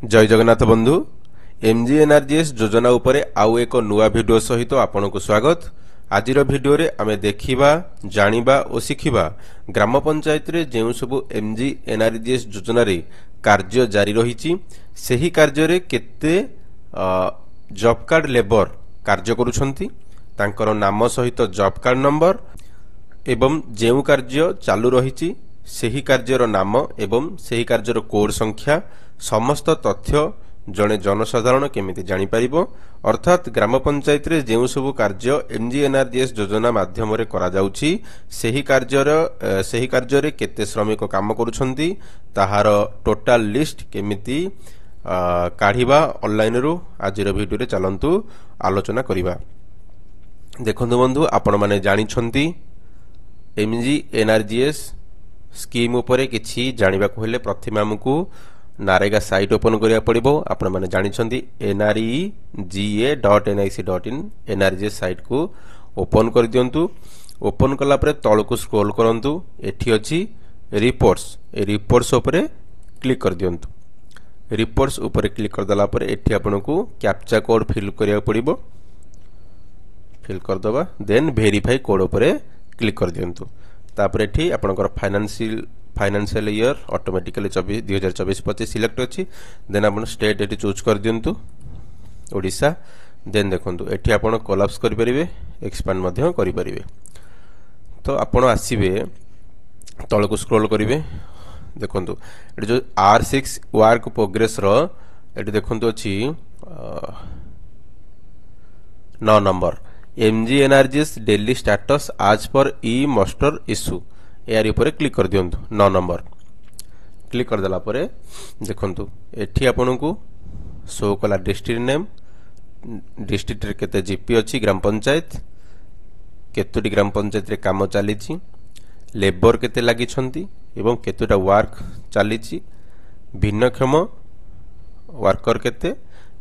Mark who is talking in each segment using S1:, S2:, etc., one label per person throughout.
S1: जय जगन्नाथ बंधु एमजीएनआरजीएस योजना उपरे आउ एक नुआ भिडियो सहित आपनकु स्वागत। आजिर भिडियो रे आमे देखिबा जानिबा और शिखिबा ग्राम पंचायत रे जेउ सब एमजीएनआरजीएस योजना रे कार्य जारी रहिछि सेही कार्य रे केते जॉब कार्ड लेबर कार्य करूछंती तांकर नाम सहित जॉब कार्ड नंबर एवं जेउ कार्य चालू रहिछि सेही कार्यर नाम एवं सेही कार्यर कोड संख्या समस्त तथ्य जड़े जनसाधारण केमिति जानि परिबो अर्थात ग्राम पंचायत रे जेउ सब कार्य एमजीएनआरजीएस योजना माध्यम रे करा जाउछि सेही कार्य रे केते श्रमिक काम करूछंती ताहार टोटल लिस्ट केमिति काढिबा ऑनलाइन रो आजिर वीडियो रे चलंतु आलोचना करिबा। देखंतु बंधु आपण माने जानि छंती एमजीएनआरजीएस स्कीम उपरे किछि जानिबा को हेले प्रथम हमकु नारेगा साइट ओपन करिया पड़िबो। आपण माने जानि छंती nrega.nic.in एनआरजीएस साइट को ओपन कर दियंतु। ओपन कला परे तळकु स्क्रॉल करंतु एठी अछि रिपोर्ट्स ए रिपोर्ट्स उपरे क्लिक कर दियंतु। रिपोर्ट्स उपरे क्लिक कर दला परे एठी आपनकु कैप्चा कोड फिल करिया पड़िबो। फिल कर दबा देन वेरीफाई कोड उपरे क्लिक कर दियंतु। तापर एठी आपनकर फाइनेंशियल ईयर ऑटोमेटिकली 2024-25 सिलेक्ट अछि। देन आपण स्टेट एठी चूज कर दियंतु ओडिसा। देन देखंतु एठी आपण कोलैप्स करि परिबे एक्सपांड मध्य करि परिबे। तो आपण आसीबे तळको स्क्रॉल करिवे देखंतु एठी जो R6 वर्क प्रोग्रेस रो एठी देखंतु अछि 9 नंबर एमजीएनआरजीएस डेली स्टेटस आज पर ई मास्टर इशू यार ऊपर क्लिक कर दियंतु। 9 नंबर क्लिक कर दला परे देखंतु एठी आपनकु शो कला डिस्ट्रिक्ट नेम डिस्ट्रिक्ट रे केते जीपी अछि ग्राम पंचायत केतोटी ग्राम पंचायत रे काम चाली छि लेबर केते लागि छंती एवं केतोटा वर्क चाली छि भिन्नक्षम वर्कर केते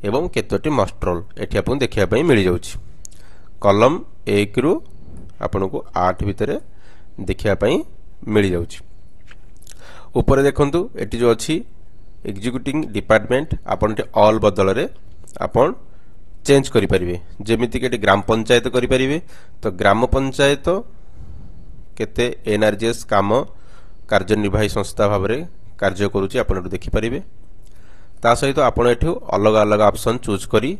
S1: एवं केतोटी मास्टरोल एठी आपन देखिया पई मिलि जाउछि। कॉलम 1 रु आपनकु 8 भितरे देखिया पई मिलि जाउछि। ऊपर देखंतु एटी जो अछि एग्जीक्यूटिंग डिपार्टमेंट आपन टे ऑल बदल रे आपन चेंज करि परिबे जेमिति के ग्राम पंचायत करि परिबे। तो ग्राम पंचायत केते एनआरजीएस काम कार्यनिर्वाही संस्था भाबरे कार्य करूछि आपन देखि परिबे। ता सहित आपन एठु अलग अलग ऑप्शन चूज करी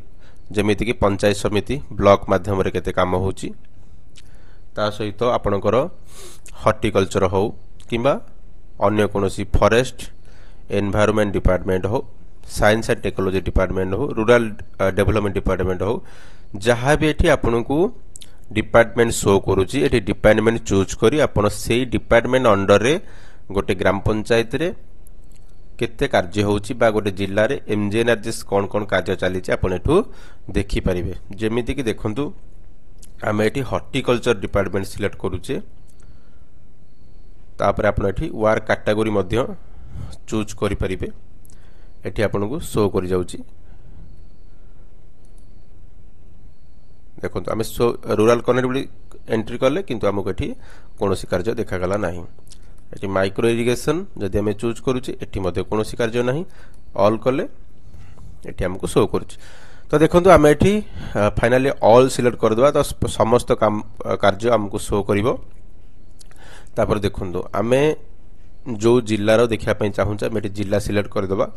S1: जेमिति कि पंचायत समिति ब्लॉक माध्यम रे केते काम होउछि ता सहित आपनकर हॉर्टिकल्चर हो किंबा अन्य कोनोसी फॉरेस्ट एनवायरनमेंट डिपार्टमेंट हो साइंस एंड टेक्नोलॉजी डिपार्टमेंट हो रूरल डेवलपमेंट डिपार्टमेंट हो जहां भी एठी आपनकु डिपार्टमेंट शो करूछि एठी डिपार्टमेंट चूज करी आपन सेही डिपार्टमेंट अंडर रे गोटे ग्राम पंचायत रे केते कार्य होउछि बा गोटे जिल्ला रे एमजीएनआरजीएस कोन कोन कार्य चाली छि आपन एठु देखि परिबे। जेमिति कि देखंतु आमे एठी हॉर्टिकल्चर डिपार्टमेंट सिलेक्ट करूचे तापर आपन एठी वर्क कैटेगरी मध्य चूज करि परिबे एठी आपनको शो करि जाउची। देखंतु आमे रूरल कनेक्टिविटी एंट्री करले किंतु हमको एठी कोनोसी कार्य देखा गला नाही। एठी माइक्रो इरिगेशन जदि हमें चूज करूची एठी मध्ये कोनोसी कार्य नाही ऑल करले एठी हमको शो करूची। तो देखंतु आमे एठी फाइनली ऑल सिलेक्ट कर दवा तो समस्त काम कार्य हमको शो करिवो। तापर देखंतु आमे जो जिल्ला रो देखिया पई चाहूचा मेठी जिल्ला सिलेक्ट कर दवा।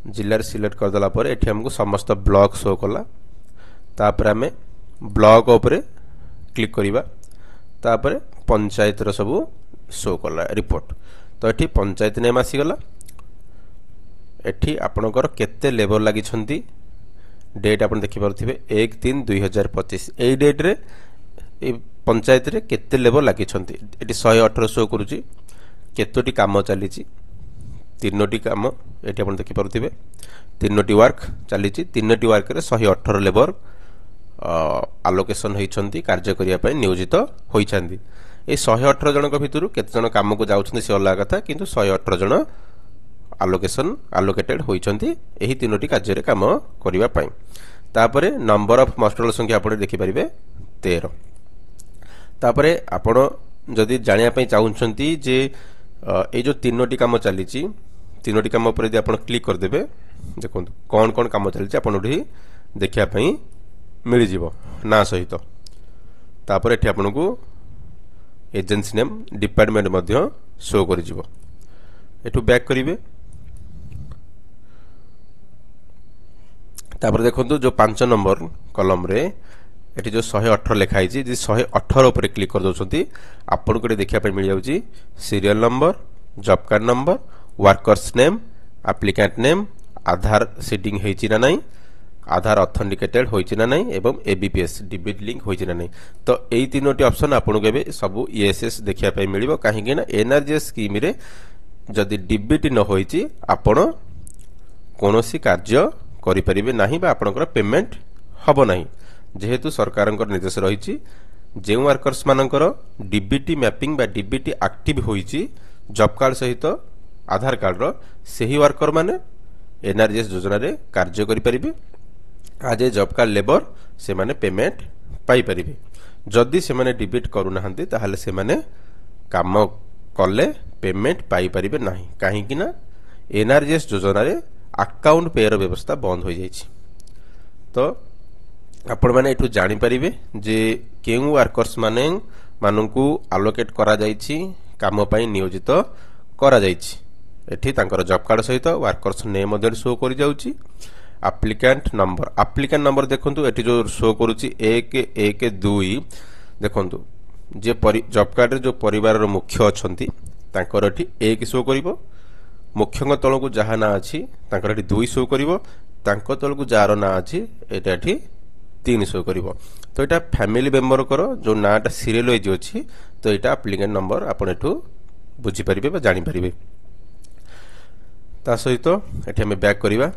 S1: जिल्ला रे सिलेक्ट कर दला पर एठी हमको समस्त ब्लॉक शो कला। तापर आमे ब्लॉक ऊपर क्लिक करिवा तापर पंचायत रो सब शो कला रिपोर्ट। तो एठी पंचायत नेम आसी गला एठी आपनकर केते लेबर लागि छंती डेट आपन देखि परथिबे 1/3/2025 एई डेट रे ए पंचायत रे केते लेबर लागि छंती एठी 118 शो करूची केतोटी काम चाली छि तीनोटी काम एठी आपन देखि परथिबे तीनोटी वर्क चाली छि तीनोटी वर्क रे 118 लेबर आलोकेशन होई छंती कार्य करिया पय नियोजित होई छंती। ए 118 जन को भितरु केते जन काम को जाउछंती से अलग कथा किंतु 118 जन आलोकेटेड होइछंती एही तीनोटी कार्य रे काम करिवा पय। तापरे नंबर ऑफ मास्टर संख्या आपण देखि परिबे 13। तापरे आपण जदि जानिया पय चाहउछंती जे ए जो तीनोटी काम चली तीनोटी काम पर यदि आप क्लिक करदे देखो कौन कौन काम चलती आपन देखापी मिलଯିव ना सहित तापर एठी आपन को एजेंसी नेम डिपार्टमेंट मध्य शो कर एठू बैक करिवे तापर देखो जो 5 नंबर कलम रे एठी जो 118 लिखाई जी 118 ऊपर क्लिक कर दोछंती आपन को देखिया पे मिल जाउची serial number job card number workers name applicant name Aadhaar seeding हेची ना नहीं आधार ऑथेंटिकेटेड होइची ना नहीं एवं एबीपीएस डिबिट लिंक होइची ना नहीं तो एई तीनोटी ऑप्शन आपन को एबे सब ईएसएस देखिया पे मिलिबो काहे कि ना एनआरजीएस स्कीम रे जदि डिबिट न होइची आपण कोनोसी कार्य करि परिबे नाही बा आपनकर पेमेंट हबो नाही जेहेतु सरकारंकर निर्देश रहिची जे वर्कर्स मानकर डीबीटी मैपिंग बा डीबीटी एक्टिव होइची जॉब कार्ड सहित आधार कार्ड रो सेही वर्कर माने एनआरजीएस योजना रे कार्य करि परिबे आज जॉब कार्ड लेबर से माने पेमेंट पाई परिबे जदि से माने डीबीट करू नाहंती ताहाले से माने काम कले पेमेंट पाई परिबे नाही काहे कि ना एनआरजीएस योजना रे अकाउंट पेयर व्यवस्था बंद हो जाइछि तो आपण माने एठू जानि परिबे जे केउ वर्कर्स माने माननकू अलोकेट करा जाइछि काम पई नियोजित करा जाइछि एठी तांकर जॉब कार्ड सहित वर्कर्स नेम मधे शो करि जाउछि एप्लिकेंट नंबर देखंतु एठी जो शो करूछि 112 देखंतु जे जॉब कार्ड रे जो परिवार रो मुख्य अछंती तांकर एठी 1 शो करिवो मुख्यଙ୍କ तळकू जहा ना अछि तांकर एठी 2 शो करिवो तांको तळकू जार ना अछि एटा एठी 3 शो करिवो तो एटा फैमिली मेंबर करो जो नाटा सीरियल वाइज अछि तो एटा एप्लिकेंट नंबर आपण एठू बुझी परिबे बा जानि परिबे ता सहित एठी हम बैक करिवा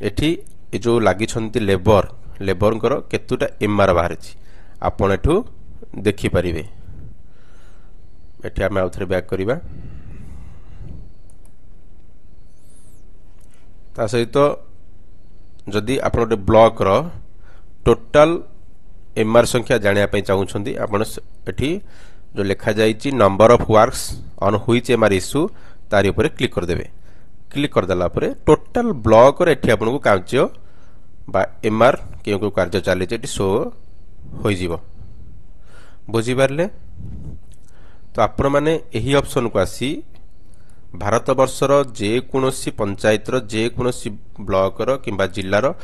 S1: एठी ए जो लागि छंती लेबर करो केतुटा एमआर बाहर छी आपण एठू देखि परिबे एठी हम आउथरे बैक करिवा ता सहित जदि आपण गोटे ब्लॉक रो टोटल एमआर संख्या जानिया पई चाहउछंती आपण एठी जो लिखा जाईची number of works on which MR issue तारि ऊपर क्लिक कर देबे क्लिक कर देला परे टोटल ब्लॉक रे एठी आपण को कार्य बा एमआर केउ कार्य चली एठी शो होई जीवो बुझी पारले तो आपण माने एही ऑप्शन को आसी भारत वर्षर जे कोनोसी पंचायत रो जे कोनोसी ब्लॉक रो किंबा जिल्ला रो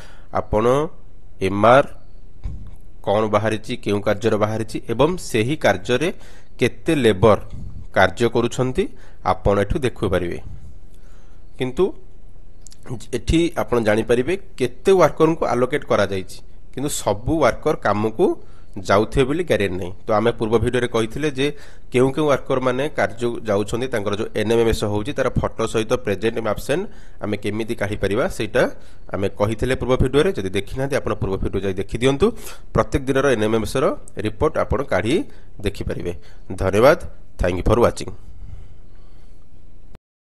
S1: आपण एमआर कोन बाहरिची केउ कार्य बाहरिची एवं सेही कार्य रे केते लेबर कार्य करूछंती आपण एठू देखु परिबे किंतु एठी आपण जानि परिबे केते वर्कर को अलोकेट करा जाईची किंतु सबु वर्कर काम को जाउथे बोली गारंटी नहीं तो आमे पूर्व वीडियो रे कहिथिले जे केउ केउ वर्कर माने कार्य जाउछंती तांकर जो एनएमएमएस होउची तार फोटो सहित प्रेजेंट एंड एब्सेंट आमे केमिति काढी परिबा सेटा आमे कहिथिले पूर्व वीडियो रे जदि देखिनाथि आपण पूर्व वीडियो जाई देखि दियंतु प्रत्येक दिन रो एनएमएमएस रो रिपोर्ट आपण काढी देखि परिबे धन्यवाद थैंक यू फॉर वाचिंग।